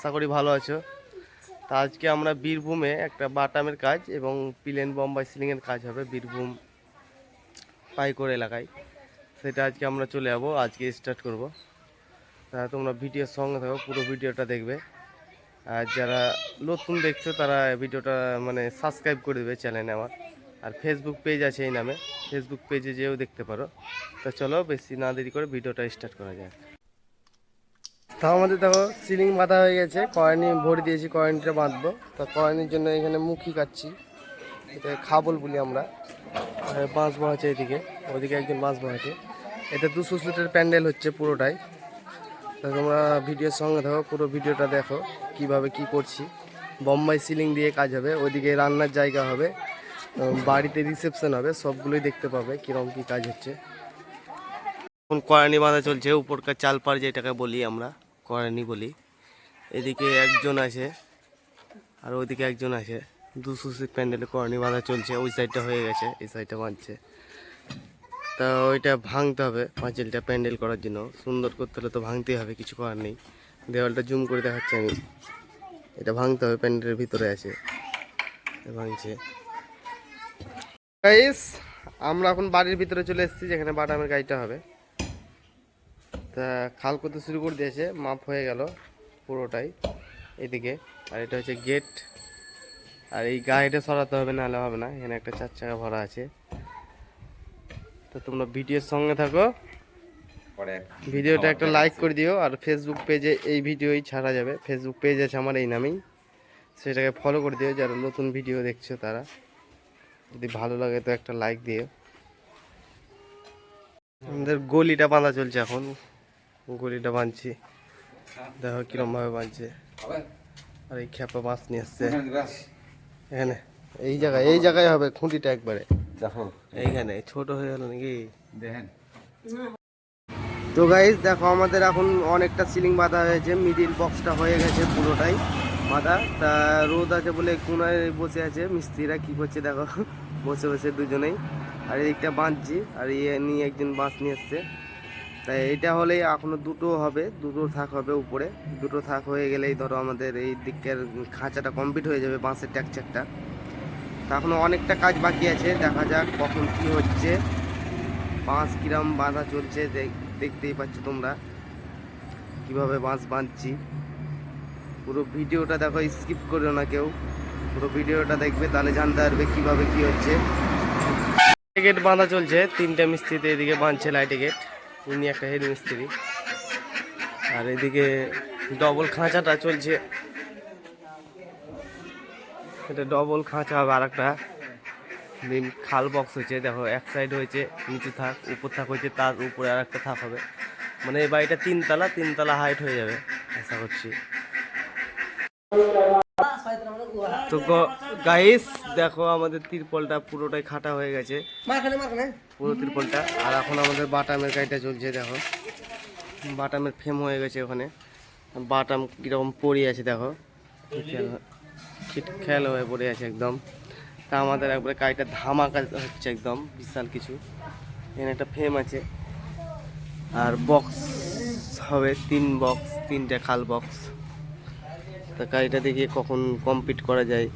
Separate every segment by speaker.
Speaker 1: আশা করি ভালো আছো। তা আজকে আমরা বীরভূমে একটা বাটামের কাজ এবং প্লেন বোম্বাই সিলিংয়ের কাজ হবে বীরভূম পাইকর এলাকায়। সেটা আজকে আমরা চলে যাবো, আজকে স্টার্ট করব। তা তোমরা ভিডিওর সঙ্গে থাকো, পুরো ভিডিওটা দেখবে। আর যারা নতুন দেখছো তারা ভিডিওটা সাবস্ক্রাইব করে দেবে চ্যানেলে আমার। আর ফেসবুক পেজ আছে এই নামে, ফেসবুক পেজে যেও দেখতে পারো। তো চলো বেশি না দেরি করে ভিডিওটা স্টার্ট করা যায়। তা আমাদের দেখো সিলিং বাঁধা হয়ে গেছে, কয়েনি ভরে দিয়েছি, কয়েনটা বাঁধবো। তো কয়েনের জন্য এখানে মুখি কাটছি, এটা খাবল বলি আমরা। বাঁশ বহাচ্ছে এদিকে, ওইদিকে একজন বাঁশ বহাচ্ছে। এটা 200 সিটের প্যান্ডেল হচ্ছে পুরোটাই। তো তোমরা ভিডিওর সঙ্গে থাকো, পুরো ভিডিওটা দেখো কিভাবে কি করছি। বোম্বাই সিলিং দিয়ে কাজ হবে, ওইদিকে রান্নার জায়গা হবে, বাড়িতে রিসেপশন হবে, সবগুলোই দেখতে পাবে কীরকম কী কাজ হচ্ছে। এখন কয়েনি বাঁধা চলছে, উপরকার চালপাড় যেটাকে বলি আমরা কয়েনি বলি। এদিকে একজন আছে আর ওইদিকে একজন আছে। 200 সিট প্যান্ডেলে কয়েনি বাঁধা চলছে, ওই সাইডটা হয়ে গেছে, এই সাইডটা বাঁধছে। তা ওইটা ভাঙতে হবে পাঁচিলটা প্যান্ডেল করার জন্য। সুন্দর করতে হলে তো ভাঙতেই হবে, কিছু করার নেই। দেওয়ালটা জুম করে দেখাচ্ছি আমি, এটা ভাঙতে হবে, প্যান্ডেলের ভিতরে আছে, ভাঙছে। গাইস আমরা এখন বাড়ির ভিতরে চলে এসেছি, যেখানে বাটামের গাড়িটা হবে। তা খাল করতে শুরু করে দিয়েছে, মাপ হয়ে গেল পুরোটাই এদিকে। আর এটা হচ্ছে গেট, আর এই গাড়িটা সরাতে হবে, নাহলে হবে না। এখানে একটা 4 চাকা ভরা আছে। তো তোমরা ভিডিওর সঙ্গে থাকো, ভিডিওটা একটা লাইক করে দিও। আর ফেসবুক পেজে এই ভিডিওই ছাড়া যাবে, ফেসবুক পেজ আছে আমার এই নামেই, সেটাকে ফলো করে দিও। যারা নতুন ভিডিও দেখছো তারা, যদি ভালো লাগে তো একটা লাইক দিও। আমাদের গলিটা বাঁধা চলছে এখন, গলিটা বাঁধছি, দেখো কিরম ভাবে বাঁধছে। আর এই খেপা মাছ নিয়ে আসছে এখানে, এই জায়গায় হবে খুঁটিটা একবারে। দেখো এইখানে ছোট হয়ে গেল নাকি দেখেন। তো গাইস দেখো আমাদের এখন অনেকটা সিলিং বাঁধা হয়েছে, মিডিল বক্সটা হয়ে গেছে পুরোটাই বাঁধা। তা রোদ আছে বলে কোনায় বসে আছে মিস্ত্রিরা, কি করছে দেখো, বসে বসে দুজনেই। আর এদিকটা বাঁধছি, আর ইয়ে নিয়ে একজন বাঁশ নিয়ে এসছে। তাই এটা হলেই এখনো দুটো হবে, দুটো থাক হবে উপরে। দুটো থাক হয়ে গেলেই ধরো আমাদের এই দিকের খাঁচাটা কমপ্লিট হয়ে যাবে, বাঁশের ট্যাকচারটা। তা এখনো অনেকটা কাজ বাকি আছে, দেখা যাক কখন কি হচ্ছে। বাঁশ কিরম বাঁধা চলছে দেখতেই পাচ্ছ তোমরা, কিভাবে বাঁশ বাঁধছি। পুরো ভিডিওটা দেখো, স্কিপ করো না কেউ, পুরো ভিডিওটা দেখবে, তাহলে জানতে পারবে কিভাবে কি হচ্ছে। গেট বাঁধা চলছে, 3টে মিস্ত্রিতে এদিকে বাঁধছে লাইটে গেট, ইনি একটা হেড মিস্ত্রি। আর এদিকে ডবল খাঁচাটা চলছে, এটা ডবল খাঁচা হবে। আর একটা খাল বক্স হয়েছে, দেখো এক সাইড হয়েছে নিচে থাক, উপর থাক হয়েছে, তার উপরে আর একটা থাক হবে। মানে এই বাড়িটা 3 তলা হাইট হয়ে যাবে আশা করছি। তো গাইস দেখো আমাদের তিরপলটা পুরোটাই খাটা হয়ে গেছে, পুরো তিরপলটা। আর এখন আমাদের বাটামের কাজটা চলছে, দেখো বাটামের ফ্রেম হয়ে গেছে ওখানে। বাটাম কীরকম পড়ে আছে দেখো, খেয়াল হয়ে পড়ে আছে একদম। তা আমাদের একবারে কাজটা ধামাকা হচ্ছে একদম, বিশাল কিছু। এখানে একটা ফ্রেম আছে, আর বক্স হবে 3 বক্স, 3টে খাল বক্স। তা কাজটা দেখিয়ে কখন কমপ্লিট করা যায়।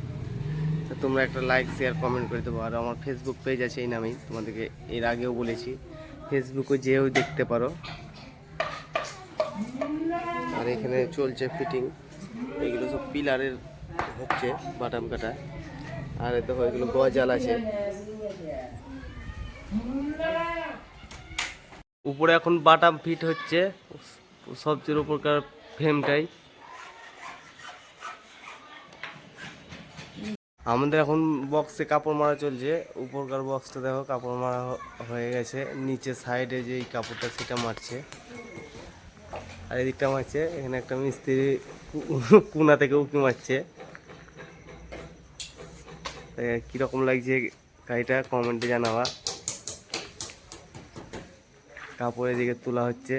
Speaker 1: তা তোমরা একটা লাইক শেয়ার কমেন্ট করে দেবো। আর আমার ফেসবুক পেজ আছে এই নামেই, তোমাদেরকে এর আগেও বলেছি, ফেসবুকে যেও দেখতে পারো। আর এখানে চলছে ফিটিং, এগুলো সব পিলারের হচ্ছে বাটাম কাটা। আর দেখো এগুলো গজাল আছে উপরে, এখন বাটাম ফিট হচ্ছে সবচেয়ে উপরকার ফ্রেমটাই। আমাদের এখন বক্সে কাপড় মারা চলছে, উপরকার বক্সটা দেখো কাপড় মারা হয়ে গেছে, নিচে সাইডে যে কাপড়টা সেটা মারছে, আর এদিকটা মারছে। এখানে একটা মিস্ত্রি কুনা থেকে উঁকি মারছে। কীরকম লাগছে গাড়িটা কমেন্টে জানাবা। কাপড় এদিকে তোলা হচ্ছে,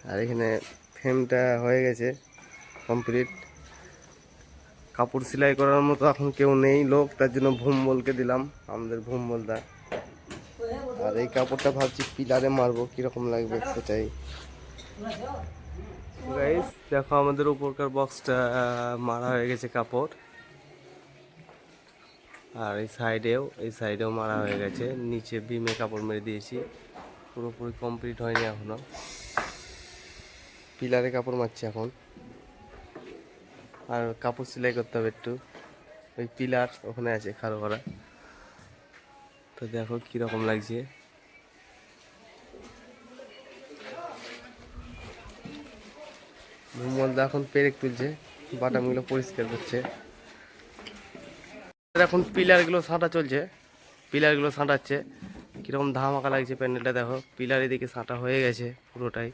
Speaker 1: আর এখানে ফ্রেমটা হয়ে গেছে কমপ্লিট। কাপড় সেলাই করার মতো এখন কেউ নেই লোক, তার জন্য ভুমবলকে দিলাম, আমাদের ভুমবলদা। আর এই কাপড়টা ভাবছি পিলারে মারবো, কীরকম লাগবে সেটাই। গাইস দেখো আমাদের উপরকার বক্সটা মারা হয়ে গেছে কাপড়, আর এই সাইডেও মারা হয়ে গেছে। নিচে বিমে কাপড় মেরে দিয়েছি, পুরোপুরি কমপ্লিট হয়নি এখনো। পিলারে কাপড় মারছি এখন, আর কাপড় সেলাই করতে হবে একটু। ওই পিলার ওখানে আছে খাড়ো করা, তো দেখো কিরকম লাগছে। মধ্যে এখন পেরেক তুলছে, বাটামগুলো পরিষ্কার করছে। এখন পিলারগুলো ছাঁটা চলছে, পিলারগুলো ছাঁটাচ্ছে। কীরকম ধামাকা লাগছে প্যান্ডেলটা দেখো। পিলার এদিকে ছাঁটা হয়ে গেছে পুরোটাই,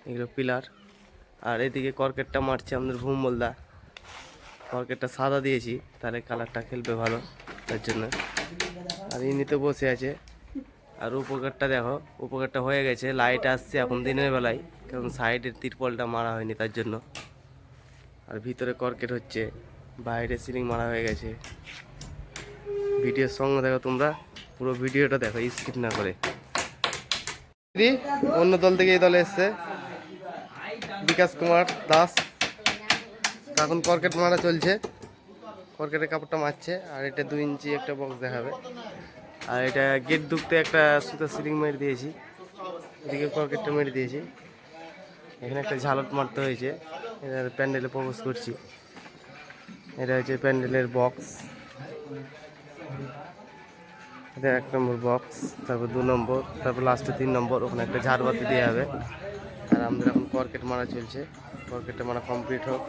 Speaker 1: এগুলো পিলার। আর এদিকে কর্কেটটা মারছে আমাদের ভুমবলদা। কর্কেটটা সাদা দিয়েছি, তাহলে কালারটা খেলবে ভালো, তার জন্য। আর ইনিতে বসে আছে। আর উপকারটা দেখো, উপকারটা হয়ে গেছে, লাইট আসছে এখন দিনের বেলায়, কারণ সাইডের তিরপলটা মারা হয়নি তার জন্য। আর ভিতরে কর্কেট হচ্ছে, বাইরে সিলিং মারা হয়ে গেছে। ভিডিওর সঙ্গে দেখো তোমরা, পুরো ভিডিওটা দেখো স্কিপ না করে। দিদি অন্য দল থেকে এই দলে এসছে বিকাশ কুমার দাস। এখন কর্কেট মারা চলছে, কর্কেটের কাপড়টা মারছে। আর এটা 2 ইঞ্চি একটা বক্স দেখাবে। আর এটা গেট ঢুকতে একটা সুতা সিলিং মেরে দিয়েছি, এদিকে কর্কেটটা মেরে দিয়েছি। এখানে একটা ঝালট মারতে হয়েছে, এটা প্যান্ডেলে প্রবেশ করছি। এটা হচ্ছে প্যান্ডেলের বক্স, এটা 1 নম্বর বক্স, তারপর 2 নম্বর, তারপর লাস্টে 3 নম্বর। ওখানে একটা ঝাড়বাতি দেওয়া হবে। আর আমাদের এখন কর্কেট মারা চলছে, কর্কেটটা মারা কমপ্লিট হোক,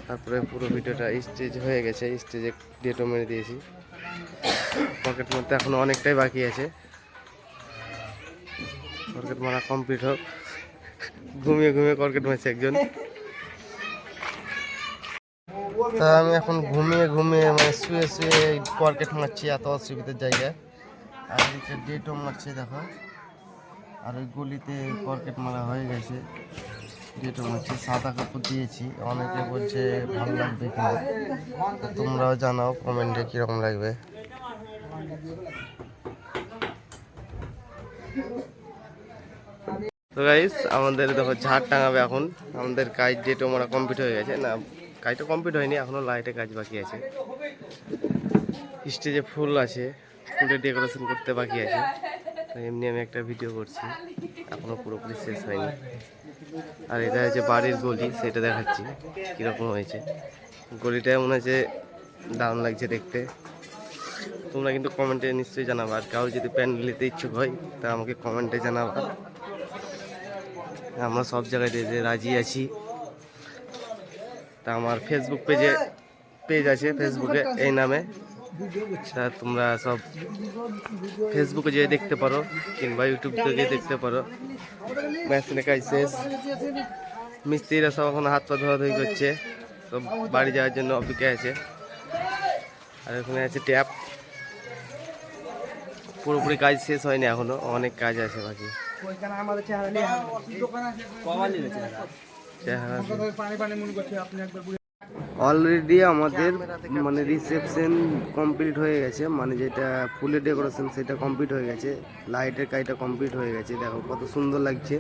Speaker 1: তারপরে পুরো ভিডিওটা স্টেজ হয়ে গেছে। স্টেজে ডেটও মেরে দিয়েছি। কর্কেট মারতে এখনো অনেকটাই বাকি আছে, কর্কেট মারা কমপ্লিট হোক। ঘুমিয়ে ঘুমিয়ে কর্কেট মারছে একজন। তা আমি এখন ঘুমিয়ে ঘুমিয়ে মানে শুয়ে শুয়ে কর্কেট মারছি, এত অসুবিধার জায়গায়। আর এদিকে ডেটও মারছে দেখো। আর ওই গলিতে কর্কেট মারা হয়ে গেছে, ডেটও মারছে। সাদা কাপড় দিয়েছি, অনেকে বলছে ভালো লাগবে কিনা, তোমরাও জানাও কমেন্টে কীরকম লাগবে। তো গাইস আমাদের দেখো ঝাড় টাঙাবে এখন। আমাদের কাজ ডেটও মারা কমপ্লিট হয়ে গেছে, না কাজটা কমপ্লিট হয়নি, এখনও লাইটে কাজ বাকি আছে। স্টেজে ফুল আছে, ফুলের ডেকোরেশন করতে বাকি আছে। তো এমনি আমি একটা ভিডিও করছি, এখনও পুরোপুরি শেষ হয়নি। আর এটা হচ্ছে বাড়ির গলি, সেটা দেখাচ্ছি কীরকম হয়েছে। গলিটা মনে হচ্ছে দারুণ লাগছে দেখতে। তোমরা কিন্তু কমেন্টে নিশ্চয়ই জানাবা, আর কারো যদি প্যান্ডেল নিতে ইচ্ছুক হয় তা আমাকে কমেন্টে জানাবা। আমরা সব জায়গায় দিতে রাজি আছি। তা আমার ফেসবুক পেজ আছে, ফেসবুকে এই নামে। তা তোমরা সব ফেসবুকে যেয়ে দেখতে পারো, কিংবা ইউটিউব থেকে দেখতে পারো। মেশিনে কাজ শেষ, মিস্ত্রিরা সব এখন হাত পা ধোয়াধুয়ি করছে, সব বাড়ি যাওয়ার জন্য অপেক্ষায় আছে। আর ওখানে আছে ট্যাপ। পুরোপুরি কাজ শেষ হয়নি এখনো, অনেক কাজ আছে বাকি। অলরেডি আমাদের মানে রিসেপশন কমপ্লিট হয়ে গেছে, মানে যেটা ফুলের ডেকোরেশন সেটা কমপ্লিট হয়ে গেছে। লাইটের কাজটা কমপ্লিট হয়ে গেছে, দেখো কত সুন্দর লাগছে।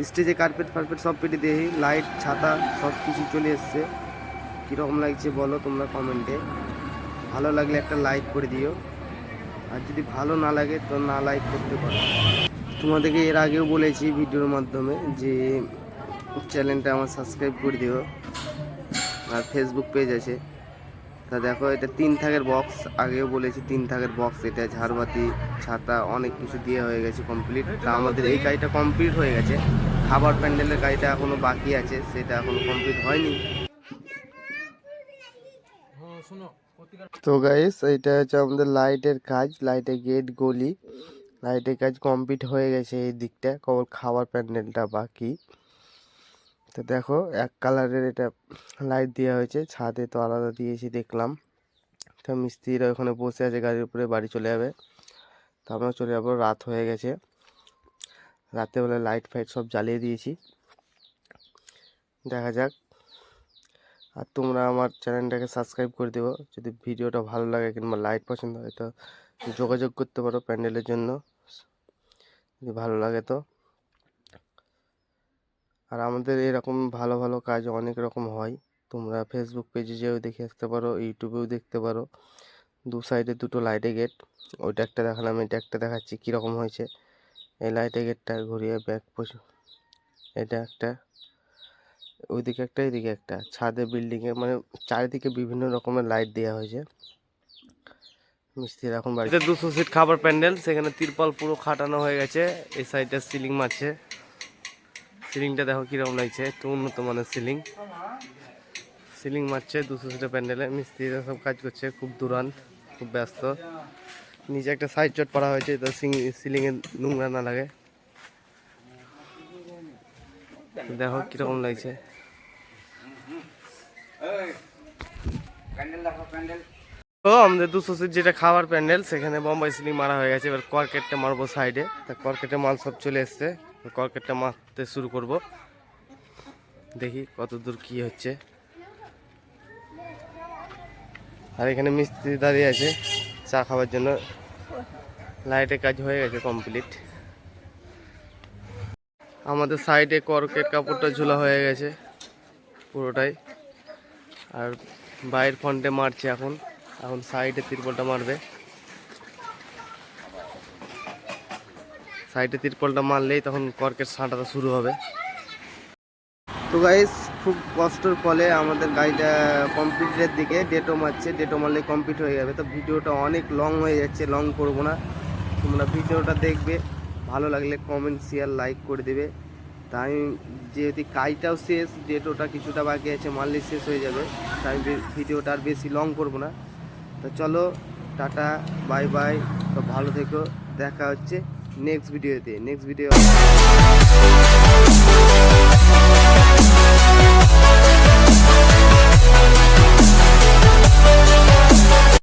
Speaker 1: স্টেজে কার্পেট ফার্পেট সব পেটে দিয়ে লাইট ছাতা সব কিছু চলে এসছে। কীরকম লাগছে বলো তোমরা কমেন্টে। ভালো লাগলে একটা লাইক করে দিও, আর যদি ভালো না লাগে তো না লাইক করতে পারো। তোমাদেরকে এর আগেও বলেছি ভিডিওর মাধ্যমে যে চ্যানেলটা আমার সাবস্ক্রাইব করে দিও। আর ফেসবুক পেজ আছে। তা দেখো এটা 3 থাকের বক্স, আগেও বলেছি 3 থাকের বক্স। এটা ঝাড়বাতি ছাতা অনেক কিছু দিয়ে হয়ে গেছে কমপ্লিট। তা আমাদের এই কাজটা কমপ্লিট হয়ে গেছে। খাবার প্যান্ডেলের কাজটা এখনো বাকি আছে, সেটা এখনো কমপ্লিট হয়নি। তো গাইস এটা হচ্ছে আমাদের লাইটের কাজ, লাইটের গেট গলি লাইটের কাজ কমপ্লিট হয়ে গেছে। এই দিকটা কেবল খাবার প্যান্ডেলটা বাকি। তো দেখো এক কালারের এটা লাইট দেওয়া হয়েছে, ছাদে তো আলাদা দিয়েছি দেখলাম। তো মিস্ত্রিরা ওখানে বসে আছে, গাড়ির উপরে বাড়ি চলে যাবে। তো আমরা চলে যাবো, রাত হয়ে গেছে। রাত্রেবেলা লাইট ফাইট সব জ্বালিয়ে দিয়েছি, দেখা যাক। আর তোমরা আমার চ্যানেলটাকে সাবস্ক্রাইব করে দেবো যদি ভিডিওটা ভালো লাগে, কিংবা লাইট পছন্দ হয় তো যোগাযোগ করতে পারো প্যান্ডেলের জন্য, যদি ভালো লাগে তো। আর আমাদের এরকম ভালো ভালো কাজ অনেক রকম হয়, তোমরা ফেসবুক পেজে যেও দেখে আসতে পারো, ইউটিউবেও দেখতে পারো। দু সাইডে দুটো লাইটে গেট, ওইটা একটা দেখালাম, এটা একটা দেখাচ্ছি কীরকম হয়েছে। এই লাইটে গেটটা ঘুরিয়ে ব্যাক এটা একটা, ওইদিকে একটা, এদিকে একটা, ছাদে বিল্ডিংয়ে মানে চারিদিকে বিভিন্ন রকমের লাইট দেওয়া হয়েছে। মিস্ত্রি এখন বাড়িতে 200 সিট খাবার প্যান্ডেল, সেখানে তিরপল পুরো খাটানো হয়ে গেছে। এই সাইডটা সিলিং মারছে, সিলিংটা দেখো কীরকম লাগছে, একটু উন্নত মানের সিলিং। সিলিং মারছে 200 সিটের প্যান্ডেলে, মিস্ত্রিরা সব কাজ করছে, খুব দুরান্ত, খুব ব্যস্ত। নিচে একটা সাইড চট পড়া হয়েছে তো সিলিংয়ে নোংরা না লাগে। দেখো কীরকম লাগছে। তো আমাদের 200 সিট যেটা খাবার প্যান্ডেল, সেখানে বোম্বাই সিলিং মারা হয়ে গেছে। এবার কর্কেটটা মারবো সাইডে, তা কর্কেটের মাল সব চলে এসছে, কর্কেটটা মারতে শুরু করব, দেখি কত দূর কী হচ্ছে। আর এখানে মিস্ত্রি দাঁড়িয়ে আছে চা খাওয়ার জন্য। লাইটের কাজ হয়ে গেছে কমপ্লিট। আমাদের সাইডে কর্কেট কাপড়টা ঝোলা হয়ে গেছে পুরোটাই। আর বাইরের ফ্রন্টে মারছে এখন, এখন সাইডে তিরপলটা মারবে। সাইডে তিরপলটা মারলেই তখন কর্কেট ছাঁটাটা শুরু হবে। তো গাইস, খুব কষ্টের ফলে আমাদের গাড়িটা কমপ্লিটের দিকে, ডেটও মারছে, ডেটও মারলে কমপ্লিট হয়ে যাবে। তো ভিডিওটা অনেক লং হয়ে যাচ্ছে, লং করবো না, তোমরা ভিডিওটা দেখবে, ভালো লাগলে কমেন্ট শেয়ার লাইক করে দেবে। তাই যেহেতু কাজটাও শেষ, ডেটওটা কিছুটা বাকি আছে, মারলে শেষ হয়ে যাবে, তাই ভিডিওটা আর বেশি লং করবো না। তো চলো, টাটা, বাই বাই, তো ভালো থেকো, দেখা হচ্ছে নেক্সট ভিডিওতে। Next video